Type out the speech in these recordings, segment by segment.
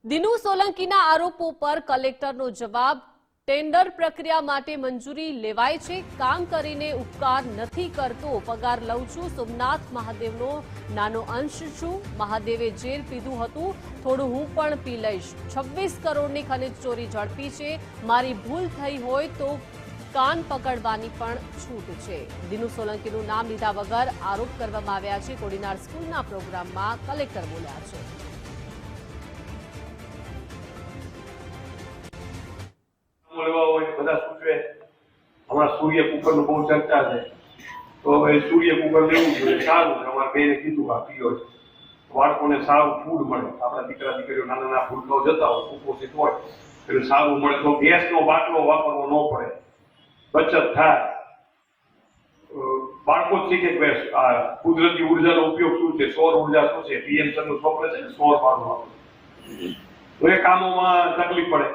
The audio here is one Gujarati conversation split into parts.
દિનુ સોલંકીના આરોપો પર કલેક્ટરનો જવાબ। ટેન્ડર પ્રક્રિયા માટે મંજૂરી લેવાય છે, કામ કરીને ઉપકાર નથી કરતો, પગાર લઉં છું, સોમનાથ મહાદેવનો નાનો અંશ છું, મહાદેવે ઝેર પીધું હતું, થોડું હું પણ પી લઈશ, 26 કરોડની ખનીજ ચોરી ઝડપી છે, મારી ભૂલ થઈ હોય તો કાન પકડવાની પણ છૂટ છે। દિનુ સોલંકીનું નામ લીધા વગર આરોપ કરવામાં આવ્યા છે। કોડીનાર સ્કૂલના પ્રોગ્રામમાં કલેક્ટર બોલ્યા છે। हमारा सूर्य कुकर में बहुत चर्चा है, तो सूर्य कुकर लेवू જોઈએ સારું છે। અમારા બેને કીધું આ પીઓ બાળકોને સારું ફૂડ મળે, આપણા દીકરા દીકરીઓ નાના નાના ભૂલકાઓ જતા હોય કુપોષિત હોય એટલે સારું મળે તો ગેસનો બાટલો વાપરવો ન પડે, બચત થાય, બાળકો જ શીખે કે આ કુદરતી ઉર્જાનો ઉપયોગ શું છે, સૌર ઉર્જા શું છે, પીએમ સરનું સ્વપ્ન છે ને સૌર પાવર, તો એ કામોમાં તકલીફ પડે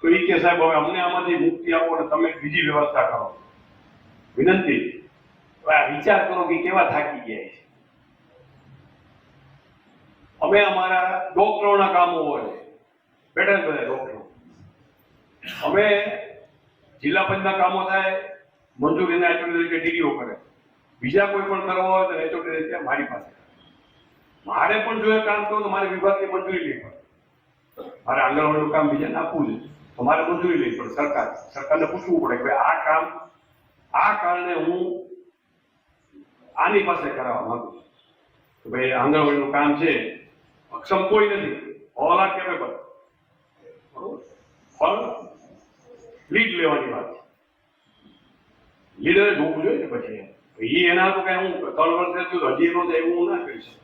તો એ કે સાહેબ હવે અમને આમાંથી મુક્તિ આપો અને તમે બીજી વ્યવસ્થા કરો। વિનંતી, વિચાર કરો કે કેવા થાકી ગયા છે। અમે અમારા ડોક્ટરોના કામો હોય બેઠા બધા ડોક્ટરો, અમે જિલ્લા પંચના કામો થાય મંજૂરીના એચઓડી તરીકે ડીડીઓ કરે, બીજા કોઈ પણ કરવા હોય તો એચઓડી તરીકે મારી પાસે, મારે પણ જો કામ કરો તો મારે વિભાગની મંજૂરી લેવી પડે, મારે આંગણવાડીનું કામ બીજાને આપવું છે તો મારે મંજૂરી લેવી પડે, સરકારને પૂછવું પડે કે આ કામ આ કારણે હું આની પાસે કરાવવા માંગુ છું કે ભાઈ આંગણવાડીનું કામ છે, અક્ષમ કોઈ નથી, ઓલ આર કેપેબલ, બરોબર, પણ લીડ લેવાની વાત છે, લીડરે જોવું જોઈએ ને પછી એના તો કઈ હું 3 વર્ષ થયું હજી એનો થાય એવું હું ના કરી શકું।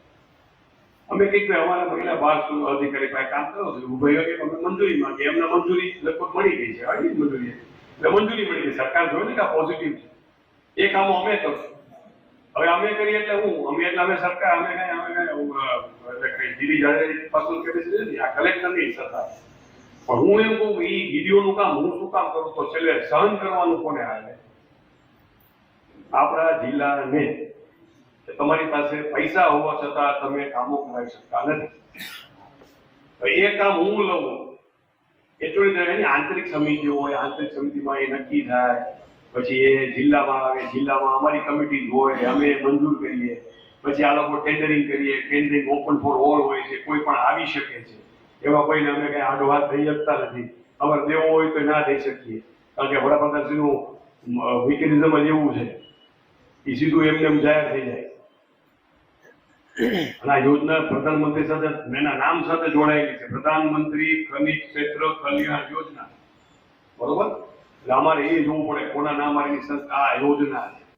અમે કંઈક અમારા મહિલા બાળ અધિકારી પાસે કામ કરો છો ભાઈ કે અમે મંજૂરી માંગીએ, એમને મંજૂરી લગભગ મળી ગઈ છે, આવી મંજૂરી એટલે મંજૂરી મળી ગઈ, સરકાર જોયું ને કે આ પોઝિટિવ છે, એ કામો અમે કરશું। હવે અમે કરીએ એટલે અમે સરકાર અમે દિલ્હી જાડે પર્સનલ કેપેસિટી નથી, આ કલેક્ટરની સરકાર, પણ હું એમ કહું એ વિડીયોનું કામ હું શું કામ કરું તો છેલ્લે સહન કરવાનું કોને આવે? આપણા જિલ્લાને તમારી પાસે પૈસા હોવા છતાં તમે કામો કરાવી શકતા નથી, તો એ કામ હું લઉં એચઓડી એની આંતરિક સમિતિ હોય, આંતરિક સમિતિમાં એ નક્કી થાય, પછી એ જિલ્લામાં આવે, જિલ્લામાં અમારી કમિટી હોય, અમે મંજૂર કરીએ, પછી આ લોકો ટેન્ડરિંગ કરીએ, ટેન્ડરિંગ ઓપન ફોર ઓલ હોય છે, કોઈ પણ આવી શકે છે, એવા કોઈને અમે કઈ આડો હાથ દઈ શકતા નથી, અમારે દેવો હોય તો ના દઈ શકીએ, કારણ કે વડાપ્રધાનશ્રીનું મિકેનિઝમ જ એવું છે એ સીધું એમને એમ જાહેર થઈ જાય। અને આ યોજના પ્રધાનમંત્રી સાથે એના નામ સાથે જોડાયેલી છે, પ્રધાનમંત્રી ખનિજ ક્ષેત્ર કલ્યાણ યોજના, બરોબર, એટલે અમારે એ જોવું પડે કોના નામ આવેલી સંસ્થા આ યોજના છે।